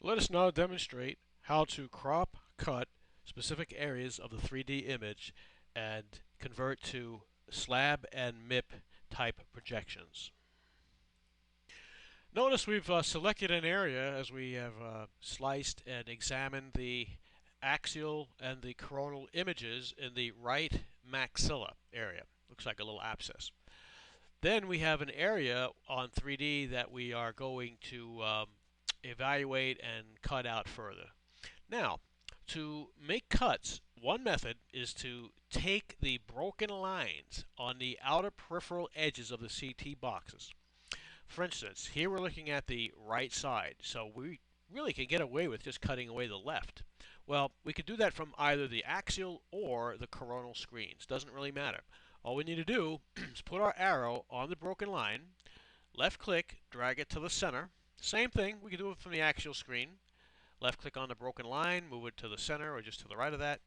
Let us now demonstrate how to crop, cut specific areas of the 3D image and convert to slab and MIP type projections. Notice we've selected an area as we have sliced and examined the axial and the coronal images in the right maxilla area. Looks like a little abscess. Then we have an area on 3D that we are going to evaluate and cut out further. Now, to make cuts, one method is to take the broken lines on the outer peripheral edges of the CT boxes. For instance, here we're looking at the right side, so we really can get away with just cutting away the left. Well, we could do that from either the axial or the coronal screens. Doesn't really matter. All we need to do is put our arrow on the broken line, left click, drag it to the center. Same thing, we can do it from the axial screen. Left click on the broken line, move it to the center or just to the right of that.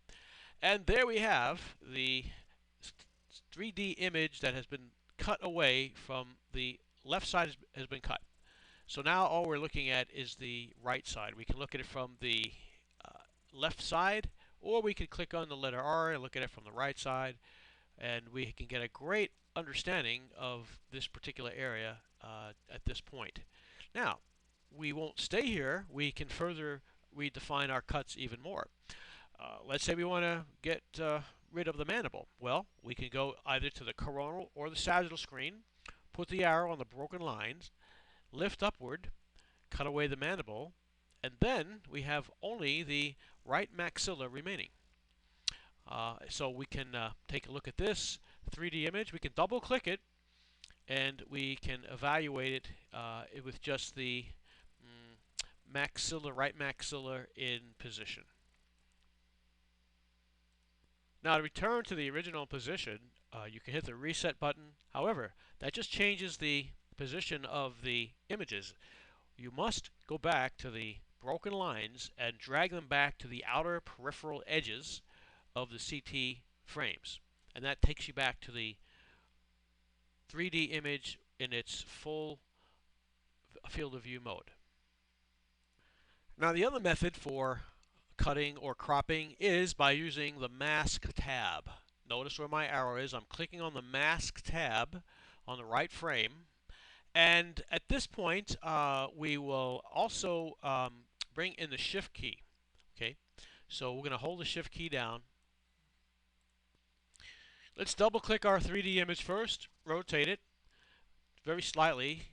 And there we have the 3D image that has been cut away from the left side has been cut. So now all we're looking at is the right side. We can look at it from the left side, or we could click on the letter R and look at it from the right side, and we can get a great understanding of this particular area at this point. Now, we won't stay here. We can further redefine our cuts even more. Let's say we want to get rid of the mandible. Well, we can go either to the coronal or the sagittal screen, put the arrow on the broken lines, lift upward, cut away the mandible, and then we have only the right maxilla remaining. So we can take a look at this 3D image. We can double click it and we can evaluate it with just the maxilla, right maxilla in position. Now to return to the original position, you can hit the reset button. However, that just changes the position of the images. You must go back to the broken lines and drag them back to the outer peripheral edges of the CT frames. And that takes you back to the 3D image in its full field of view mode. Now the other method for cutting or cropping is by using the mask tab. Notice where my arrow is. I'm clicking on the mask tab on the right frame. And at this point, we will also bring in the shift key. Okay, so we're going to hold the shift key down. Let's double click our 3D image first, rotate it very slightly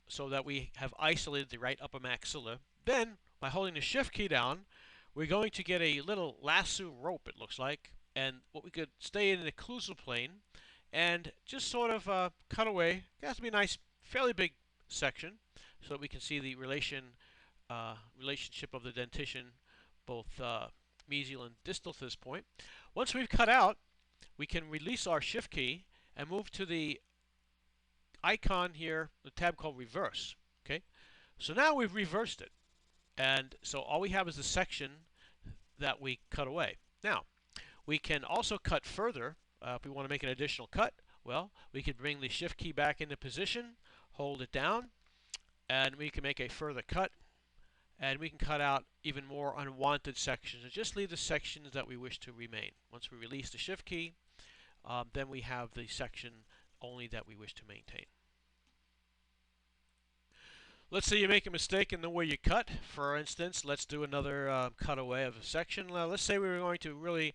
so that we have isolated the right upper maxilla. Then, by holding the shift key down, we're going to get a little lasso rope, it looks like, and what we could stay in an occlusal plane and just sort of cut away. It has to be a nice, fairly big section so that we can see the relationship of the dentition, both mesial and distal to this point. Once we've cut out, we can release our shift key and move to the icon here, the tab called reverse. Okay, so now we've reversed it, and so all we have is the section that we cut away. Now we can also cut further if we want to make an additional cut. Well, we could bring the shift key back into position, hold it down, and we can make a further cut, and we can cut out even more unwanted sections and just leave the sections that we wish to remain. Once we release the shift key, then we have the section only that we wish to maintain. Let's say you make a mistake in the way you cut. For instance, let's do another cutaway of a section. Let's say we were going to really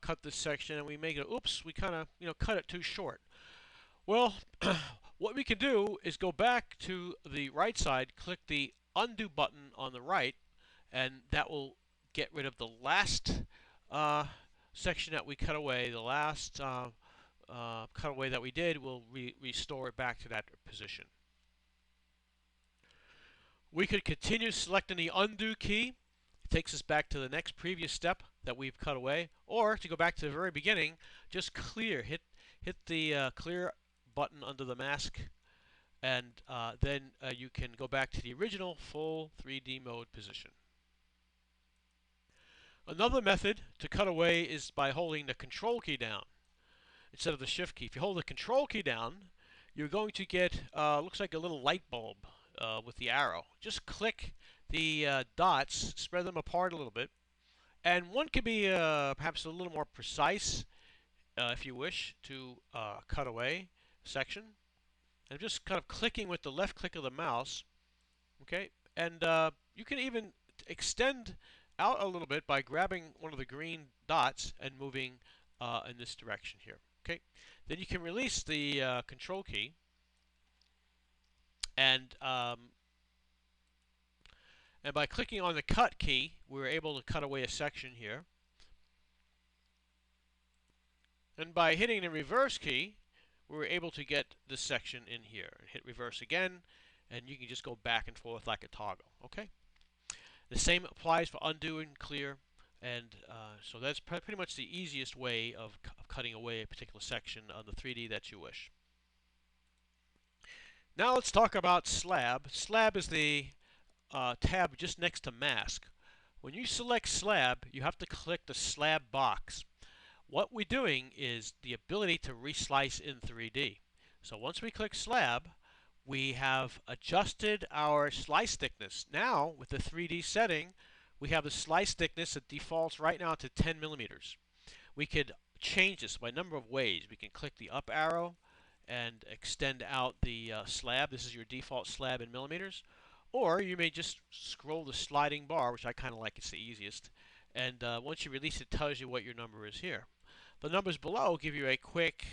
cut this section and we make it, oops, we kind of cut it too short. Well, what we can do is go back to the right side, click the undo button on the right, and that will get rid of the last section that we cut away. The last cutaway that we did will restore it back to that position. We could continue selecting the undo key. It takes us back to the next previous step that we've cut away. Or to go back to the very beginning, just clear. Hit the clear button under the mask, and then you can go back to the original full 3D mode position. Another method to cut away is by holding the control key down instead of the shift key. If you hold the control key down, you're going to get looks like a little light bulb with the arrow. Just click the dots, spread them apart a little bit, and one could be perhaps a little more precise if you wish to cut away a section. And just kind of clicking with the left click of the mouse, okay? And you can even extend out a little bit by grabbing one of the green dots and moving in this direction here, okay? Then you can release the control key, and by clicking on the cut key, we're able to cut away a section here. And by hitting the reverse key, we're able to get this section in here. And hit reverse again, and you can just go back and forth like a toggle. Okay. The same applies for undo and clear, and so that's pretty much the easiest way of cutting away a particular section on the 3D that you wish. Now let's talk about Slab. Slab is the tab just next to Mask. When you select Slab, you have to click the Slab box. What we're doing is the ability to reslice in 3D. So once we click Slab, we have adjusted our slice thickness. Now, with the 3D setting, we have the slice thickness that defaults right now to 10 millimeters. We could change this by a number of ways. We can click the up arrow and extend out the slab. This is your default slab in millimeters. Or you may just scroll the sliding bar, which I kind of like. It's the easiest. And once you release it, tells you what your number is here. The numbers below give you a quick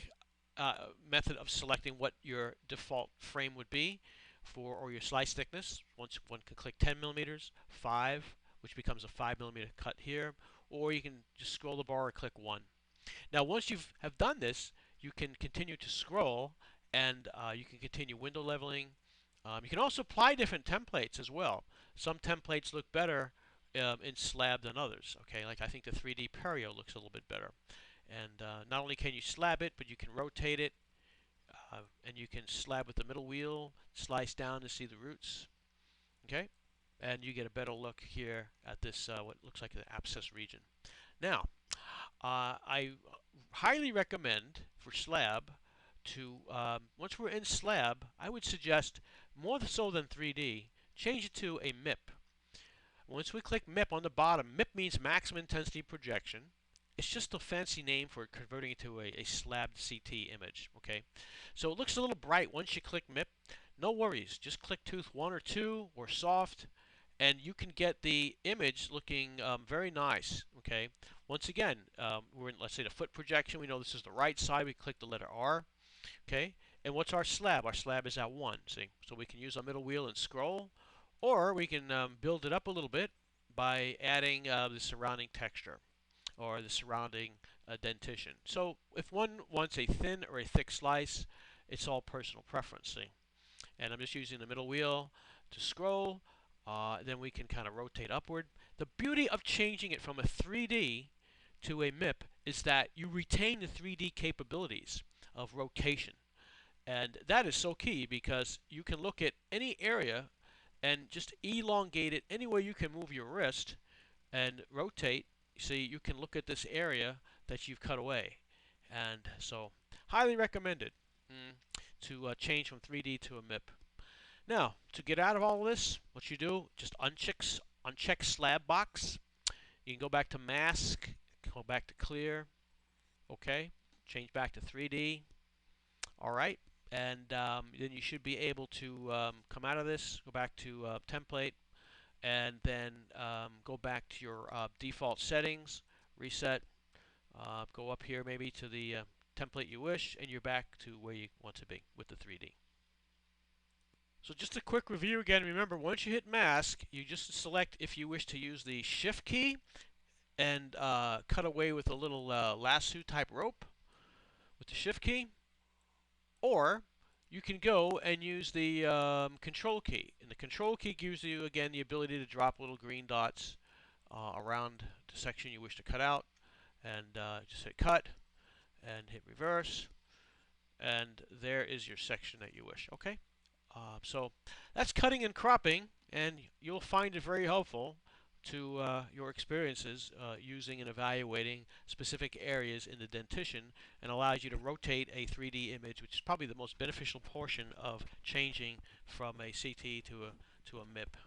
method of selecting what your default frame would be for, or your slice thickness. One can click 10 millimeters, 5, which becomes a 5 millimeter cut here, or you can just scroll the bar and click 1. Now, once you have done this, you can continue to scroll, and you can continue window leveling. You can also apply different templates as well. Some templates look better in slab than others. Okay, like I think the 3D Perio looks a little bit better. And not only can you slab it, but you can rotate it, and you can slab with the middle wheel, slice down to see the roots. Okay, and you get a better look here at this what looks like an abscess region. Now, I highly recommend for slab to once we're in slab, I would suggest more so than 3D, change it to a MIP. Once we click MIP on the bottom, MIP means maximum intensity projection. It's just a fancy name for converting it to a slabbed CT image. Okay, so it looks a little bright once you click MIP. No worries, just click tooth 1 or 2 or soft, and you can get the image looking very nice. Okay, once again, we're in, let's say, the foot projection. We know this is the right side. We click the letter R. Okay, and what's our slab? Our slab is at 1. See, so we can use our middle wheel and scroll, or we can build it up a little bit by adding the surrounding texture or the surrounding dentition. So if one wants a thin or a thick slice, it's all personal preference. See? And I'm just using the middle wheel to scroll. Then we can kind of rotate upward. The beauty of changing it from a 3D to a MIP is that you retain the 3D capabilities of rotation. And that is so key because you can look at any area and just elongate it anywhere you can move your wrist and rotate. See, you can look at this area that you've cut away. And so, highly recommended to change from 3D to a MIP. Now, to get out of all of this, what you do, just uncheck slab box. You can go back to mask, go back to clear. Okay, change back to 3D. All right, and then you should be able to come out of this, go back to template, and then go back to your default settings, reset, go up here maybe to the template you wish, and you're back to where you want to be with the 3D. So just a quick review again. Remember, once you hit mask, you just select if you wish to use the shift key and cut away with a little lasso type rope with the shift key, or you can go and use the control key. And the control key gives you, again, the ability to drop little green dots around the section you wish to cut out. And just hit cut and hit reverse. And there is your section that you wish. Okay? So that's cutting and cropping. And you'll find it very helpful to your experiences using and evaluating specific areas in the dentition, and allows you to rotate a 3D image, which is probably the most beneficial portion of changing from a CT to a MIP.